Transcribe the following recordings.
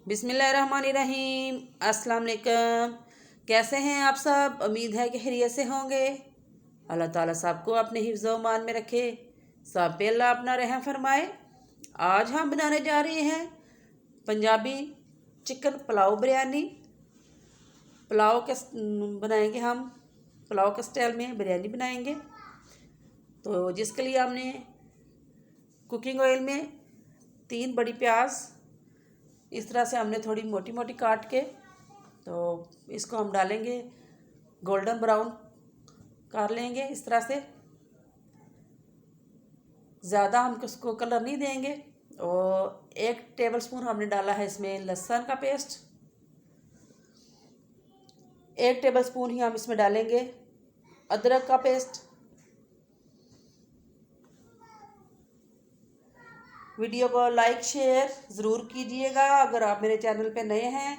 बिस्मिल्लाहिर्रहमानिर्रहीम। अस्सलाम वालेकुम। कैसे हैं आप सब? उम्मीद है कि खैरियत से होंगे। अल्लाह ताला सबको अपने हिफ्ज़ व मान में रखे, सब पे अल्लाह अपना रहम फरमाए। आज हम बनाने जा रहे हैं पंजाबी चिकन पुलाव बिरयानी। पुलाव के बनाएंगे हम, पुलाव के स्टाइल में बिरयानी बनाएंगे। तो जिसके लिए हमने कुकिंग ऑयल में 3 बड़ी प्याज इस तरह से हमने थोड़ी मोटी मोटी काट के, तो इसको हम डालेंगे, गोल्डन ब्राउन कर लेंगे इस तरह से। ज़्यादा हम इसको कलर नहीं देंगे। और 1 टेबलस्पून हमने डाला है इसमें लहसुन का पेस्ट। 1 टेबलस्पून ही हम इसमें डालेंगे अदरक का पेस्ट। वीडियो को लाइक शेयर ज़रूर कीजिएगा। अगर आप मेरे चैनल पे नए हैं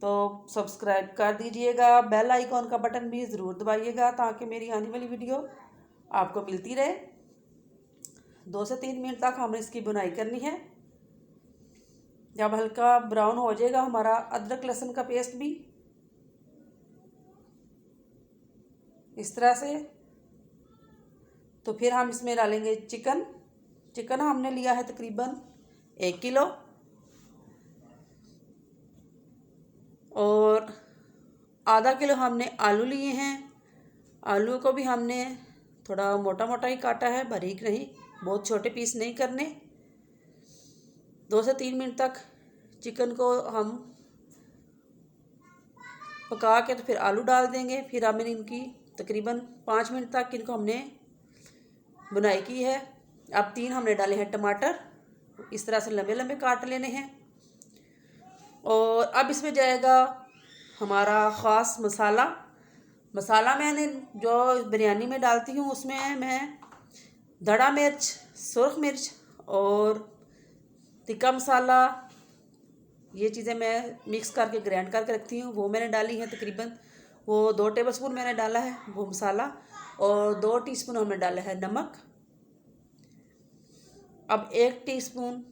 तो सब्सक्राइब कर दीजिएगा। बेल आइकॉन का बटन भी ज़रूर दबाइएगा ताकि मेरी आने वाली वीडियो आपको मिलती रहे। 2 से 3 मिनट तक हमने इसकी बुनाई करनी है। जब हल्का ब्राउन हो जाएगा हमारा अदरक लहसुन का पेस्ट भी इस तरह से, तो फिर हम इसमें डालेंगे चिकन। चिकन हमने लिया है तकरीबन 1 किलो। और आधा किलो हमने आलू लिए हैं। आलू को भी हमने थोड़ा मोटा मोटा ही काटा है, बारीक नहीं, बहुत छोटे पीस नहीं करने। 2 से 3 मिनट तक चिकन को हम पका के तो फिर आलू डाल देंगे। फिर हमने इनकी तकरीबन 5 मिनट तक इनको हमने बुनाई की है। अब 3 हमने डाले हैं टमाटर, इस तरह से लंबे लंबे काट लेने हैं। और अब इसमें जाएगा हमारा ख़ास मसाला मैंने जो बिरयानी में डालती हूँ उसमें मैं धड़ा मिर्च, सुरख मिर्च और तिक्का मसाला, ये चीज़ें मैं मिक्स करके ग्राइंड करके रखती हूँ, वो मैंने डाली है। तकरीबन वो 2 टेबलस्पून मैंने डाला है वो मसाला, और 2 टीस्पून हमने डाला है नमक। अब 1 टीस्पून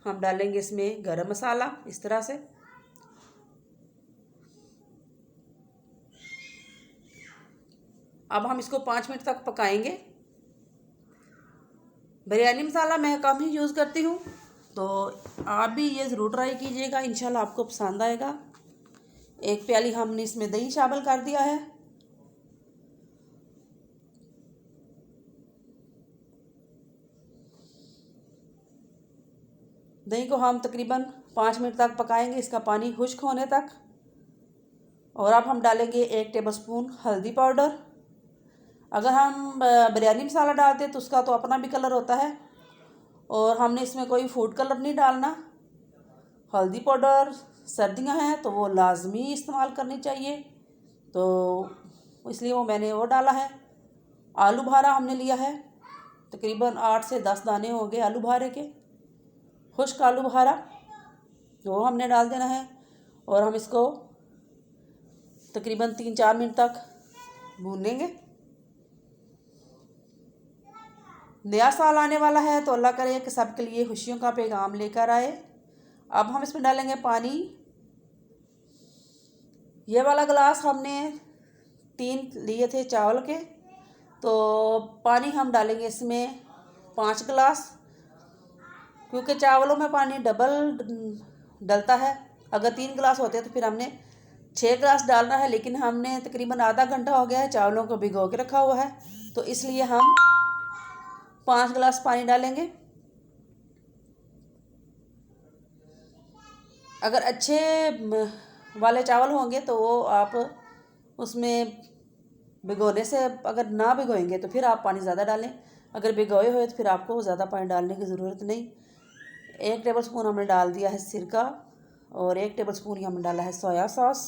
हम डालेंगे इसमें गरम मसाला इस तरह से। अब हम इसको 5 मिनट तक पकाएंगे। बिरयानी मसाला मैं कम ही यूज़ करती हूँ, तो आप भी ये ज़रूर ट्राई कीजिएगा, इंशाल्लाह आपको पसंद आएगा। 1 प्याली हमने इसमें दही शामिल कर दिया है। दही को हम तकरीबन 5 मिनट तक पकाएंगे, इसका पानी खुश्क होने तक। और अब हम डालेंगे 1 टेबलस्पून हल्दी पाउडर। अगर हम बिरयानी मसाला डालते तो उसका तो अपना भी कलर होता है, और हमने इसमें कोई फूड कलर नहीं डालना। हल्दी पाउडर सर्दियां हैं तो वो लाजमी इस्तेमाल करनी चाहिए, तो इसलिए वो मैंने वो डाला है। आलू बुखारा हमने लिया है, तकरीबन 8 से 10 दाने होंगे आलू बुखारे के, खुश्क आलू बुखारा, वो हमने डाल देना है। और हम इसको तकरीबन 3-4 मिनट तक भूनेंगे। नया साल आने वाला है तो अल्लाह करे कि सबके लिए खुशियों का पैगाम लेकर आए। अब हम इसमें डालेंगे पानी। ये वाला गिलास हमने 3 लिए थे चावल के, तो पानी हम डालेंगे इसमें 5 गिलास, क्योंकि चावलों में पानी डबल डलता है। अगर 3 गिलास होते तो फिर हमने 6 गिलास डालना है, लेकिन हमने तकरीबन आधा घंटा हो गया है चावलों को भिगो के रखा हुआ है, तो इसलिए हम 5 गिलास पानी डालेंगे। अगर अच्छे वाले चावल होंगे तो वो आप उसमें भिगोने से, अगर ना भिगोएंगे तो फिर आप पानी ज़्यादा डालें। अगर भिगोए हुए तो फिर आपको ज़्यादा पानी डालने की ज़रूरत नहीं। 1 टेबलस्पून हमने डाल दिया है सिरका, और 1 टेबलस्पून ही हमने डाला है सोया सॉस।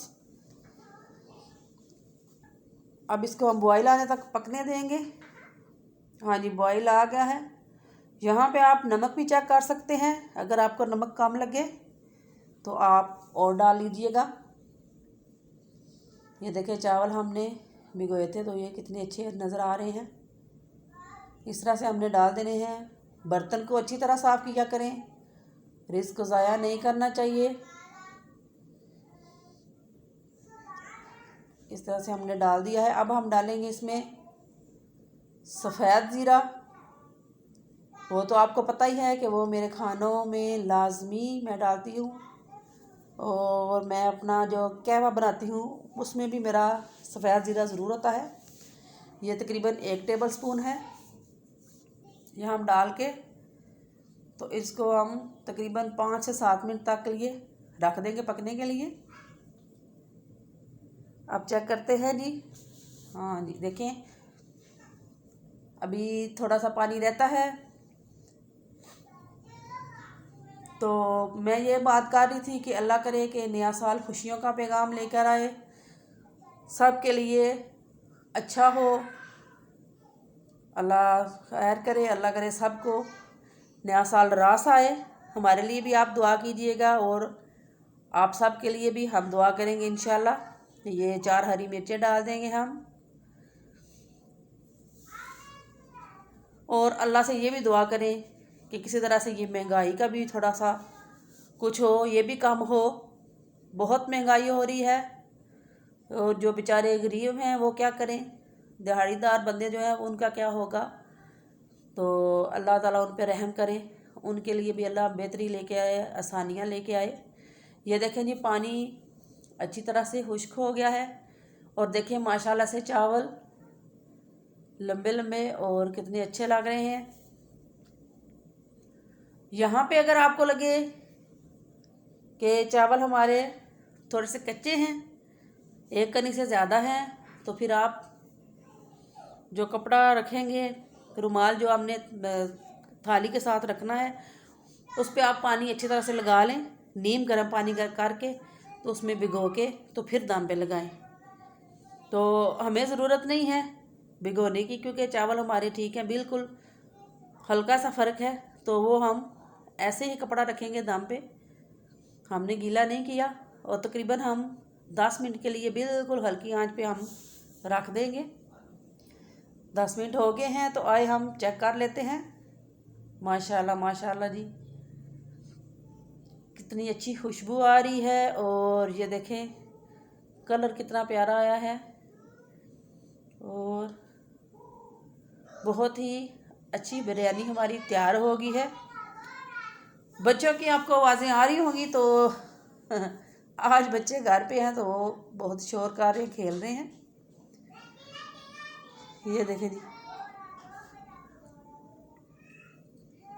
अब इसको हम बॉयल आने तक पकने देंगे। हाँ जी, बॉयल आ गया है। यहाँ पे आप नमक भी चेक कर सकते हैं, अगर आपको नमक कम लगे तो आप और डाल लीजिएगा। ये देखिए चावल हमने भिगोए थे तो ये कितने अच्छे नज़र आ रहे हैं। इस तरह से हमने डाल देने हैं। बर्तन को अच्छी तरह साफ़ किया करें, रिस्क को ज़ाया नहीं करना चाहिए। इस तरह से हमने डाल दिया है। अब हम डालेंगे इसमें सफ़ेद ज़ीरा। वो तो आपको पता ही है कि वो मेरे खानों में लाजमी मैं डालती हूँ, और मैं अपना जो कहवा बनाती हूँ उसमें भी मेरा सफ़ेद ज़ीरा ज़रूर होता है। ये तकरीबन 1 टेबल स्पून है। ये हम डाल के तो इसको हम तकरीबन 5 से 7 मिनट तक के लिए रख देंगे पकने के लिए। अब चेक करते हैं जी। हाँ जी, देखें अभी थोड़ा सा पानी रहता है। तो मैं ये बात कर रही थी कि अल्लाह करे कि नया साल खुशियों का पैगाम लेकर आए, सब के लिए अच्छा हो। अल्लाह खैर करे, अल्लाह करे सबको नया साल रास आए। हमारे लिए भी आप दुआ कीजिएगा और आप सब के लिए भी हम दुआ करेंगे इंशाल्लाह। ये 4 हरी मिर्चें डाल देंगे हम, और अल्लाह से ये भी दुआ करें कि किसी तरह से ये महंगाई का भी थोड़ा सा कुछ हो, ये भी कम हो। बहुत महंगाई हो रही है, और जो बेचारे गरीब हैं वो क्या करें, दिहाड़ीदार बंदे जो हैं उनका क्या होगा। तो अल्लाह ताला उन पर रहम करे, उनके लिए भी अल्लाह बेहतरी लेके आए, आसानियाँ लेके आए। ये देखें जी पानी अच्छी तरह से खुश्क हो गया है, और देखें माशाल्लाह से चावल लंबे लंबे और कितने अच्छे लग रहे हैं। यहाँ पे अगर आपको लगे कि चावल हमारे थोड़े से कच्चे हैं, 1 कनी से ज़्यादा हैं, तो फिर आप जो कपड़ा रखेंगे, रुमाल जो हमने थाली के साथ रखना है, उस पर आप पानी अच्छी तरह से लगा लें, नीम गर्म पानी करके तो उसमें भिगो के तो फिर दम पे लगाएं। तो हमें ज़रूरत नहीं है भिगोने की, क्योंकि चावल हमारे ठीक हैं, बिल्कुल हल्का सा फ़र्क है। तो वो हम ऐसे ही कपड़ा रखेंगे दम पे, हमने गीला नहीं किया, और तकरीबन हम 10 मिनट के लिए बिल्कुल हल्की आंच पे हम रख देंगे। 10 मिनट हो गए हैं, तो आए हम चेक कर लेते हैं। माशाल्लाह माशाल्लाह जी, कितनी अच्छी खुशबू आ रही है, और ये देखें कलर कितना प्यारा आया है, और बहुत ही अच्छी बिरयानी हमारी तैयार हो गई है। बच्चों की आपको आवाज़ें आ रही होंगी, तो आज बच्चे घर पे हैं तो वो बहुत शोर कर रहे हैं, खेल रहे हैं। ये देखें जी,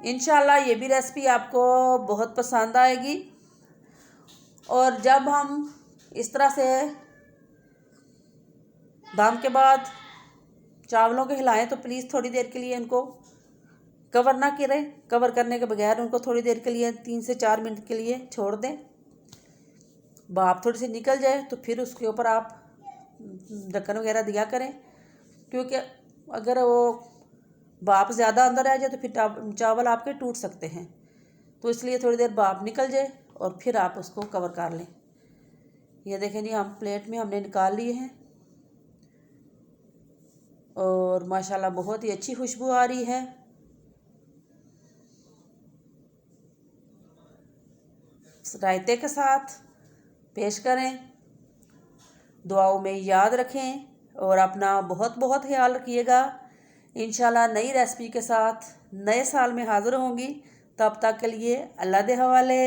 इंशाल्लाह ये भी रेसिपी आपको बहुत पसंद आएगी। और जब हम इस तरह से दम के बाद चावलों को हिलाएं तो प्लीज़ थोड़ी देर के लिए इनको कवर ना करें, कवर करने के बगैर उनको थोड़ी देर के लिए 3 से 4 मिनट के लिए छोड़ दें। भाप थोड़ी सी निकल जाए तो फिर उसके ऊपर आप ढक्कन वगैरह दिया करें, क्योंकि अगर वो भाप ज़्यादा अंदर आ जाए तो फिर चावल आपके टूट सकते हैं। तो इसलिए थोड़ी देर भाप निकल जाए और फिर आप उसको कवर कर लें। ये देखें जी, हम प्लेट में हमने निकाल लिए हैं, और माशाल्लाह बहुत ही अच्छी खुशबू आ रही है। रायते के साथ पेश करें। दुआओं में याद रखें और अपना बहुत बहुत ख्याल रखिएगा। इंशाल्लाह नई रेसिपी के साथ नए साल में हाज़िर होंगी। तब तक के लिए अल्लाह दे हवाले।